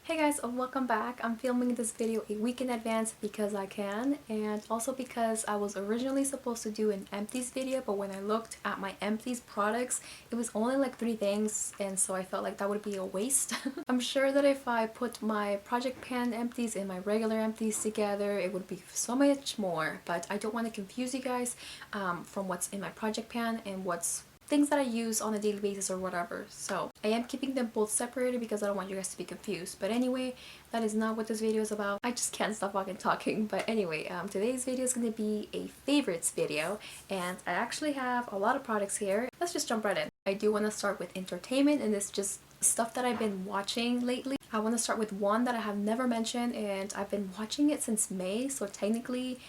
Hey guys, welcome back. I'm filming this video a week in advance because I can, and also because I was originally supposed to do an empties video, but when I looked at my empties products, it was only like 3 things, and so I felt like that would be a waste. I'm sure that if I put my project pan empties and my regular empties together, it would be so much more, but I don't want to confuse you guys from what's in my project pan and what's things that I use on a daily basis or whatever. So I am keeping them both separated because I don't want you guys to be confused. But anyway, that is not what this video is about. I just can't stop fucking talking. But anyway, today's video is going to be a favorites video, and I actually have a lot of products here. Let's just jump right in. I do want to start with entertainment, and it's just stuff that I've been watching lately. I want to start with one that I have never mentioned, and I've been watching it since May, so technically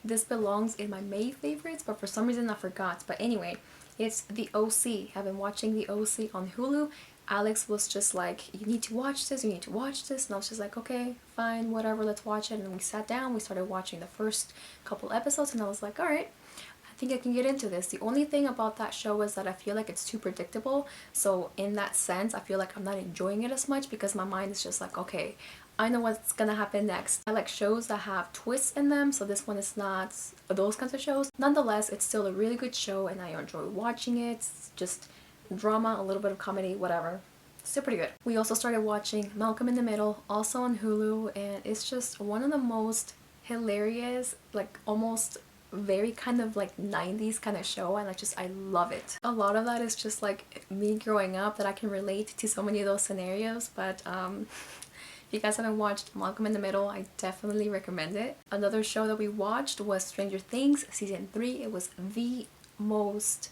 this belongs in my May favorites, but for some reason I forgot. But anyway, it's The OC. I've been watching The OC on Hulu. Alex was just like, you need to watch this, you need to watch this. And I was just like, okay, fine, whatever, let's watch it. And we sat down, we started watching the first couple episodes, and I was like, alright, I think I can get into this. The only thing about that show is that I feel like it's too predictable. So in that sense, I feel like I'm not enjoying it as much because my mind is just like, okay, I know what's gonna happen next. I like shows that have twists in them, so this one is not those kinds of shows. Nonetheless, it's still a really good show and I enjoy watching it. It's just drama, a little bit of comedy, whatever. Still pretty good. We also started watching Malcolm in the Middle, also on Hulu, and it's just one of the most hilarious, like almost very kind of like 90s kind of show, and I love it. A lot of that is just like me growing up that I can relate to so many of those scenarios, but if you guys haven't watched Malcolm in the Middle, I definitely recommend it. Another show that we watched was Stranger Things season 3. It was the most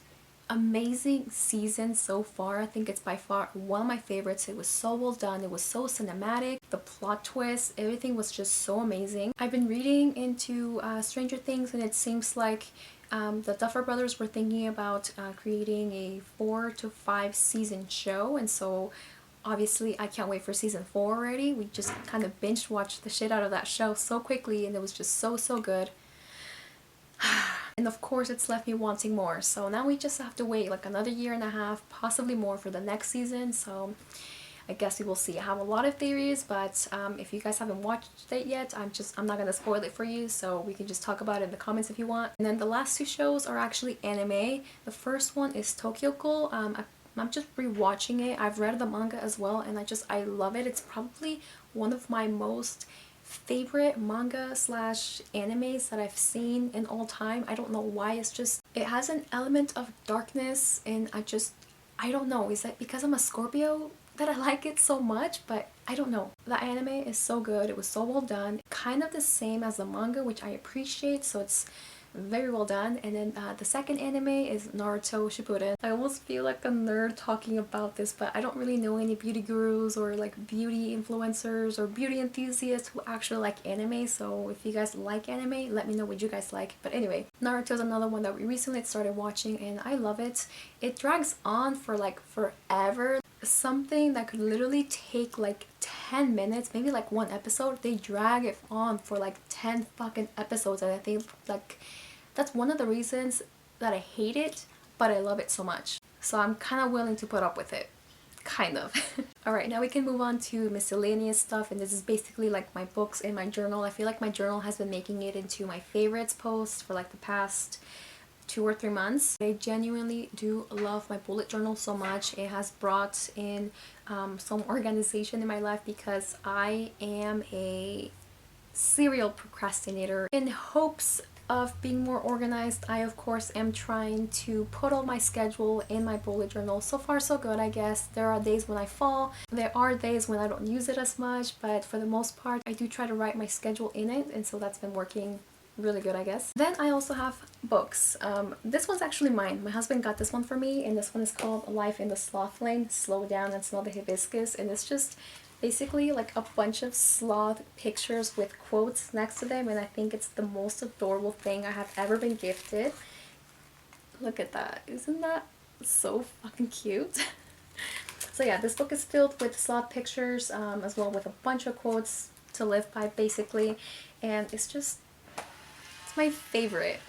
amazing season so far. I think it's by far one of my favorites. It was so well done. It was so cinematic. The plot twist, everything was just so amazing. I've been reading into Stranger Things, and it seems like the Duffer Brothers were thinking about creating a 4 to 5 season show, and so obviously I can't wait for season 4 already. We just kind of binge watched the shit out of that show so quickly, and it was just so good. And of course it's left me wanting more, so now we just have to wait like another year and a half, possibly more, for the next season. So I guess we will see. I have a lot of theories, but if you guys haven't watched it yet, I'm not gonna spoil it for you, so we can just talk about it in the comments if you want. And then the last 2 shows are actually anime. The first one is Tokyo Ghoul. I'm just rewatching it. I've read the manga as well, and I love it. It's probably one of my most favorite manga slash animes that I've seen in all time. I don't know why. It's just, it has an element of darkness, and I don't know. Is that because I'm a Scorpio that I like it so much? But I don't know. The anime is so good. It was so well done. Kind of the same as the manga, which I appreciate, so it's very well done. And then the second anime is Naruto Shippuden. I almost feel like a nerd talking about this, but I don't really know any beauty gurus or like beauty influencers or beauty enthusiasts who actually like anime, so if you guys like anime, let me know what you guys like. But anyway, Naruto is another one that we recently started watching, and I love it. It drags on for like forever. Something that could literally take like 10 minutes, maybe like 1 episode, they drag it on for like 10 fucking episodes, and I think like that's one of the reasons that I hate it, but I love it so much. So I'm kind of willing to put up with it. Kind of. Alright, now we can move on to miscellaneous stuff, and this is basically like my books and my journal. I feel like my journal has been making it into my favorites post for like the past 2 or 3 months. I genuinely do love my bullet journal so much. It has brought in some organization in my life because I am a serial procrastinator. In hopes of being more organized, I of course am trying to put all my schedule in my bullet journal. So far so good, I guess. There are days when I fall, there are days when I don't use it as much, but for the most part I do try to write my schedule in it, and so that's been working really good, I guess. Then I also have books. This one's actually mine. My husband got this one for me, and this one is called Life in the Sloth Lane, Slow Down and Smell the Hibiscus, and it's just basically like a bunch of sloth pictures with quotes next to them, and I think it's the most adorable thing I have ever been gifted. Look at that. Isn't that so fucking cute? So yeah, this book is filled with sloth pictures as well, with a bunch of quotes to live by basically, and it's my favorite.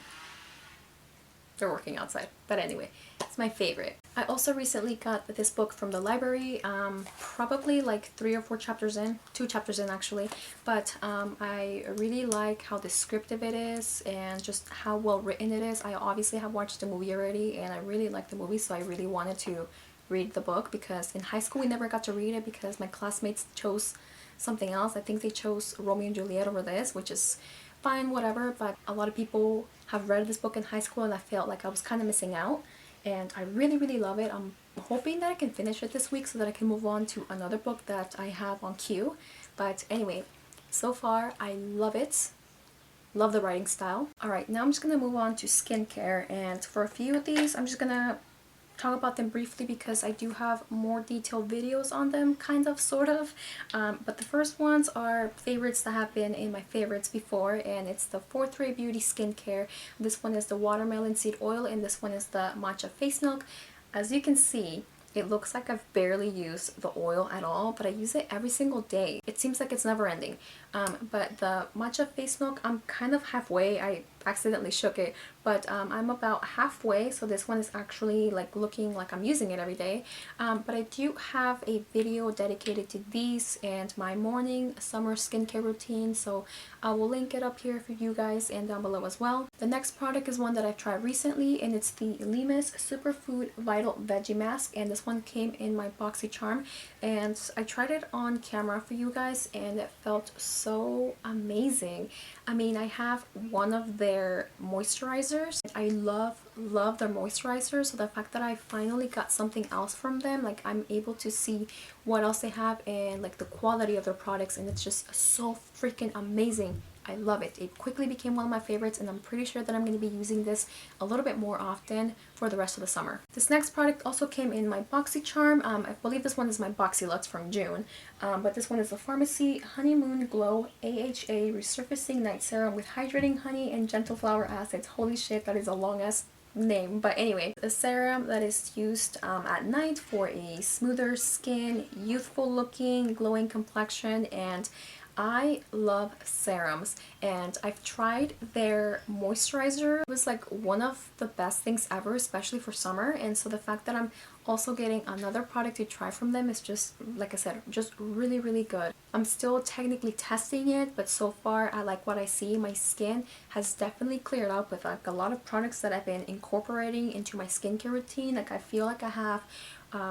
They're working outside, but anyway, it's my favorite. I also recently got this book from the library, probably like 3 or 4 chapters in, 2 chapters in actually, but I really like how descriptive it is and just how well written it is. I obviously have watched the movie already and I really like the movie, so I really wanted to read the book because in high school we never got to read it because my classmates chose something else. I think they chose Romeo and Juliet over this, which is fine, whatever, but a lot of people have read this book in high school and I felt like I was kind of missing out. And I really love it. I'm hoping that I can finish it this week so that I can move on to another book that I have on queue. But anyway, so far I love it. Love the writing style. Alright, now I'm just going to move on to skincare, and for a few of these I'm just going to talk about them briefly because I do have more detailed videos on them, kind of, sort of. But the first ones are favorites that have been in my favorites before, and it's the Fourth Ray Beauty Skincare. This one is the Watermelon Seed Oil, and this one is the Matcha Face Milk. As you can see, it looks like I've barely used the oil at all, but I use it every single day. It seems like it's never ending. But the Matcha Face Milk, I'm kind of halfway. I accidentally shook it, but I'm about halfway, so this one is actually like looking like I'm using it every day. But I do have a video dedicated to these and my morning summer skincare routine, so I will link it up here for you guys and down below as well. The next product is one that I've tried recently, and it's the Lima's Superfood Vital Veggie Mask, and this one came in my Boxycharm, and I tried it on camera for you guys and it felt so amazing. I mean, I have one of their moisturizers. I love their moisturizer, so the fact that I finally got something else from them, like I'm able to see what else they have and like the quality of their products, and it's just so freaking amazing. I love it. It quickly became one of my favorites, and I'm pretty sure that I'm going to be using this a little bit more often for the rest of the summer. This next product also came in my Boxycharm. I believe this one is my BoxyLuxe from June, but this one is the Pharmacy Honeymoon Glow AHA Resurfacing Night Serum with Hydrating Honey and Gentle Flower Acids. Holy shit, that is a long ass name. But anyway, a serum that is used at night for a smoother skin, youthful looking, glowing complexion, and I love serums, and I've tried their moisturizer. It was like one of the best things ever, especially for summer, and so the fact that I'm also getting another product to try from them is just, like I said, just really good. I'm still technically testing it, but so far I like what I see. My skin has definitely cleared up with like a lot of products that I've been incorporating into my skincare routine. Like I feel like I have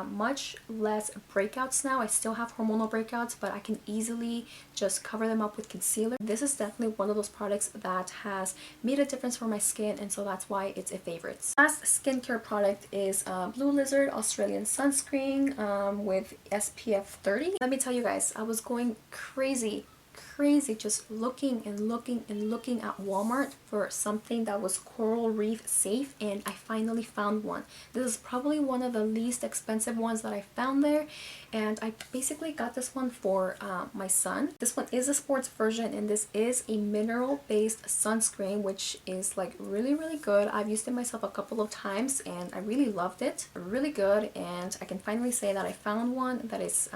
much less breakouts now. I still have hormonal breakouts, but I can easily just cover them up with concealer. This is definitely one of those products that has made a difference for my skin, and so that's why it's a favorite. Last skincare product is Blue Lizard Australian Sunscreen with SPF 30. Let me tell you guys, I was going crazy just looking at Walmart for something that was coral reef safe, and I finally found one. This is probably one of the least expensive ones that I found there, and I basically got this one for my son. This one is a sports version, and this is a mineral based sunscreen, which is like really good. I've used it myself a couple of times and I really loved it. Really good, and I can finally say that I found one that is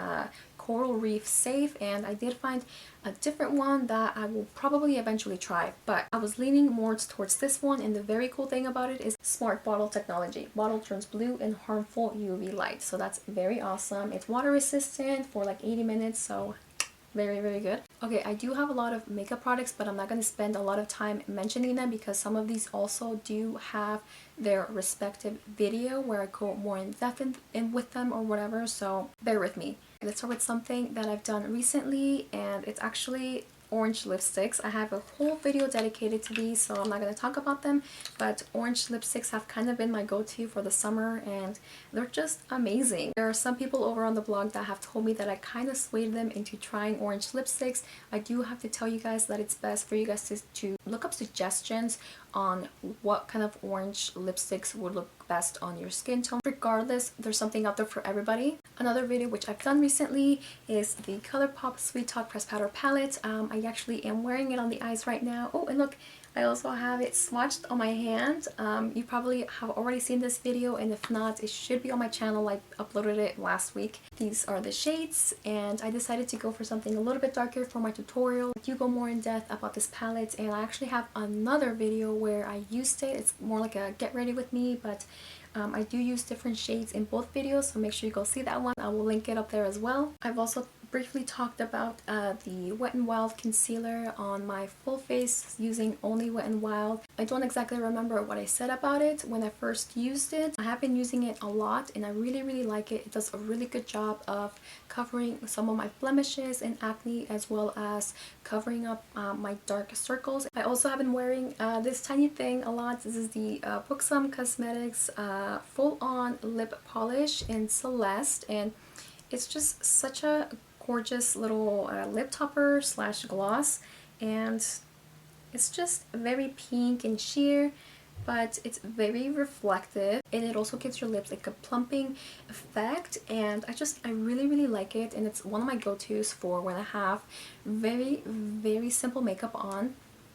coral reef safe, and I did find a different one that I will probably eventually try, but I was leaning more towards this one, and the very cool thing about it is smart bottle technology. Bottle turns blue in harmful UV light, so that's very awesome. It's water resistant for like 80 minutes, so very good. Okay, I do have a lot of makeup products, but I'm not going to spend a lot of time mentioning them because some of these also do have their respective video where I go more in depth in with them or whatever, so bear with me. Let's start with something that I've done recently, and it's actually orange lipsticks. I have a whole video dedicated to these, so I'm not going to talk about them, but orange lipsticks have kind of been my go-to for the summer, and they're just amazing. There are some people over on the blog that have told me that I kind of swayed them into trying orange lipsticks. I do have to tell you guys that it's best for you guys to look up suggestions on what kind of orange lipsticks would look best on your skin tone. Regardless, there's something out there for everybody. Another video which I've done recently is the ColourPop Sweet Talk Pressed Powder Palette. I actually am wearing it on the eyes right now. Oh, and look, I also have it swatched on my hand. You probably have already seen this video, and if not, it should be on my channel. I uploaded it last week. These are the shades, and I decided to go for something a little bit darker for my tutorial. I do go more in depth about this palette, and I actually have another video where I used it. It's more like a get ready with me, but I do use different shades in both videos, so make sure you go see that one. I will link it up there as well. I've also briefly talked about the Wet n Wild concealer on my full face using only Wet n Wild. I don't exactly remember what I said about it when I first used it. I have been using it a lot and I really like it. It does a really good job of covering some of my blemishes and acne, as well as covering up my dark circles. I also have been wearing this tiny thing a lot. This is the Buxom Cosmetics full on lip polish in Celeste, and it's just such a gorgeous little lip topper slash gloss, and it's just very pink and sheer, but it's very reflective, and it also gives your lips like a plumping effect, and I really like it, and it's one of my go-tos for when I have very simple makeup on.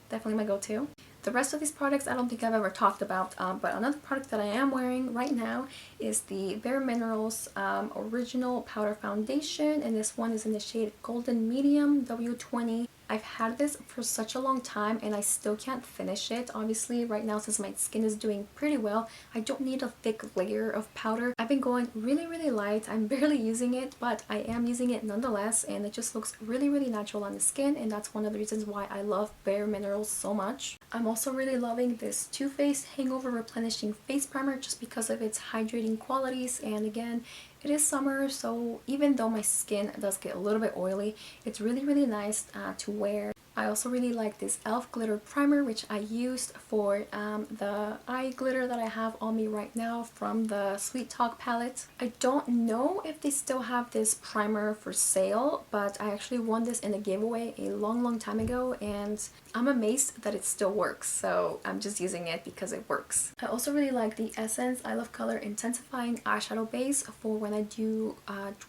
Definitely my go-to. The rest of these products I don't think I've ever talked about, but another product that I am wearing right now is the Bare Minerals Original Powder Foundation, and this one is in the shade Golden Medium W20. I've had this for such a long time and I still can't finish it. Obviously right now, since my skin is doing pretty well, I don't need a thick layer of powder. I've been going really light. I'm barely using it, but I am using it nonetheless, and it just looks really natural on the skin, and that's one of the reasons why I love Bare Minerals so much. I'm also really loving this Too Faced Hangover Replenishing Face Primer just because of its hydrating qualities, and again, it is summer, so even though my skin does get a little bit oily, it's really nice to wear. I also really like this e.l.f. glitter primer, which I used for the eye glitter that I have on me right now from the Sweet Talk palette. I don't know if they still have this primer for sale, but I actually won this in a giveaway a long time ago, and I'm amazed that it still works, so I'm just using it because it works. I also really like the Essence I Love Color Intensifying Eyeshadow Base for when I do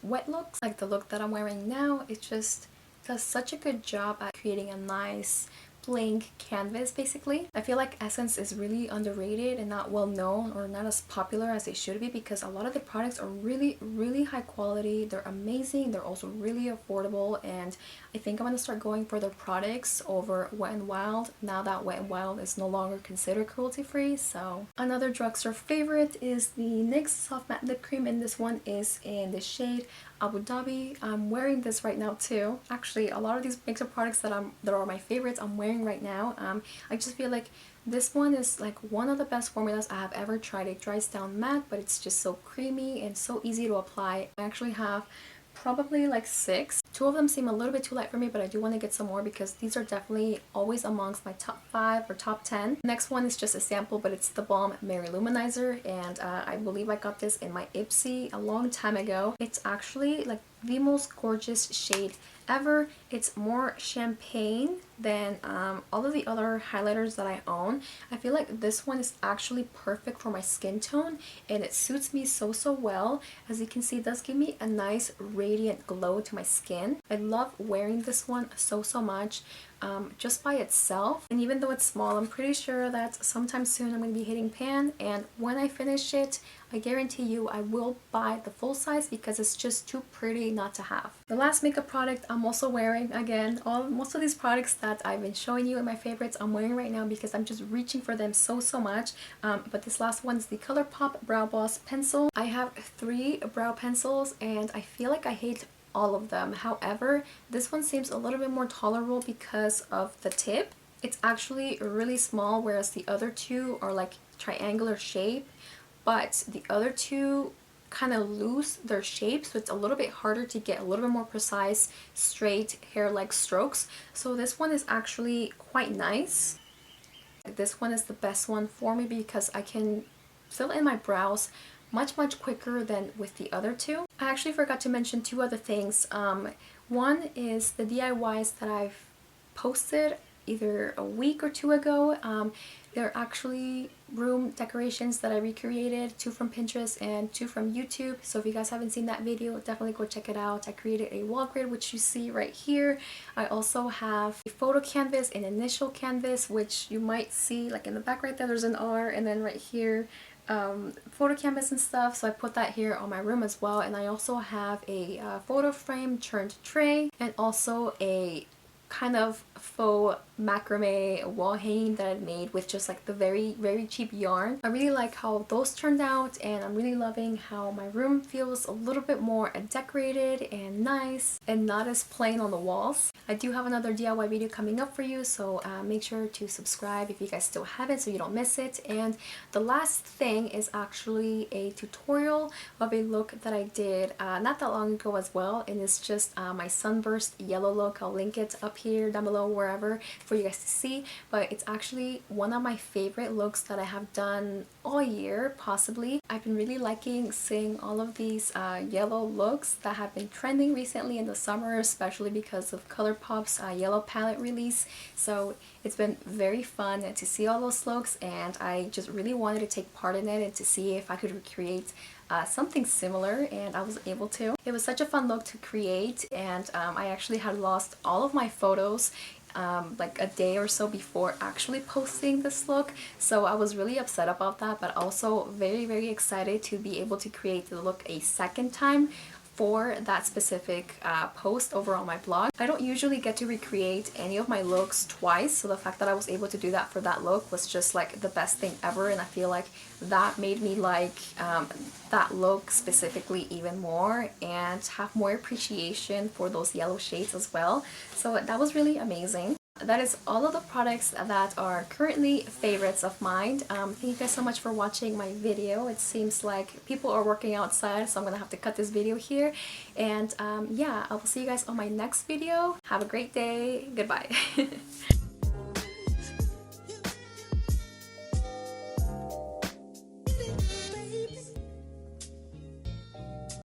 wet looks, like the look that I'm wearing now. It just does such a good job at creating a nice blank canvas basically. I feel like Essence is really underrated and not well known, or not as popular as they should be, because a lot of the products are really high quality. They're amazing, they're also really affordable, and I think I'm gonna start going for their products over Wet n Wild now that Wet n Wild is no longer considered cruelty free. So another drugstore favorite is the NYX Soft Matte Lip Cream, and this one is in the shade Abu Dhabi. I'm wearing this right now too. Actually, a lot of these makeup products that are my favorites I'm wearing right now. I just feel like this one is like one of the best formulas I have ever tried. It dries down matte, but it's just so creamy and so easy to apply. I actually have probably like 6. 2 of them seem a little bit too light for me, but I do want to get some more because these are definitely always amongst my top 5 or top 10. Next one is just a sample, but it's the Balm Mary Luminizer, and I believe I got this in my Ipsy a long time ago. It's actually like the most gorgeous shade ever. It's more champagne than all of the other highlighters that I own. I feel like this one is actually perfect for my skin tone, and it suits me so well. As you can see, it does give me a nice radiant glow to my skin. I love wearing this one so much. Just by itself, and even though it's small, I'm pretty sure that sometime soon I'm going to be hitting pan, and when I finish it, I guarantee you I will buy the full size because it's just too pretty not to have. The last makeup product I'm also wearing, again, most of these products that I've been showing you in my favorites I'm wearing right now because I'm just reaching for them so much, but this last one is the ColourPop Brow Boss Pencil. I have 3 brow pencils and I feel like I hate all of them. However, this one seems a little bit more tolerable because of the tip. It's actually really small, whereas the other 2 are like triangular shape, but the other 2 kind of lose their shape, so it's a little bit harder to get a little bit more precise straight hair-like strokes. So this one is actually quite nice. This one is the best one for me because I can fill in my brows much quicker than with the other 2. I actually forgot to mention 2 other things. One is the DIYs that I've posted either a week or 2 ago. They're actually room decorations that I recreated, 2 from Pinterest and 2 from YouTube. So if you guys haven't seen that video, definitely go check it out. I created a wall grid, which you see right here. I also have a photo canvas, an initial canvas, which you might see like in the back right there, there's an R, and then right here photo canvas and stuff, so I put that here on my room as well. And I also have a photo frame turned tray, and also a kind of faux macrame wall hanging that I made with just like the very cheap yarn. I really like how those turned out, and I'm really loving how my room feels a little bit more decorated and nice and not as plain on the walls. I do have another DIY video coming up for you, so make sure to subscribe if you guys still haven't so you don't miss it. And the last thing is actually a tutorial of a look that I did not that long ago as well, and it's just my Sunburst yellow look. I'll link it up here, down below, wherever for you guys to see, but it's actually one of my favorite looks that I have done all year, possibly. I've been really liking seeing all of these yellow looks that have been trending recently in the summer, especially because of ColourPop's yellow palette release. So it's been very fun to see all those looks, and I just really wanted to take part in it and to see if I could recreate something similar, and I was able to. It was such a fun look to create, and I actually had lost all of my photos like a day or so before actually posting this look, so I was really upset about that, but also very excited to be able to create the look a second time for that specific post over on my blog. I don't usually get to recreate any of my looks twice, so the fact that I was able to do that for that look was just like the best thing ever, and I feel like that made me like that look specifically even more and have more appreciation for those yellow shades as well. So that was really amazing. That is all of the products that are currently favorites of mine. Thank you guys so much for watching my video. It seems like people are working outside, so I'm gonna have to cut this video here. And yeah, I will see you guys on my next video. Have a great day. Goodbye.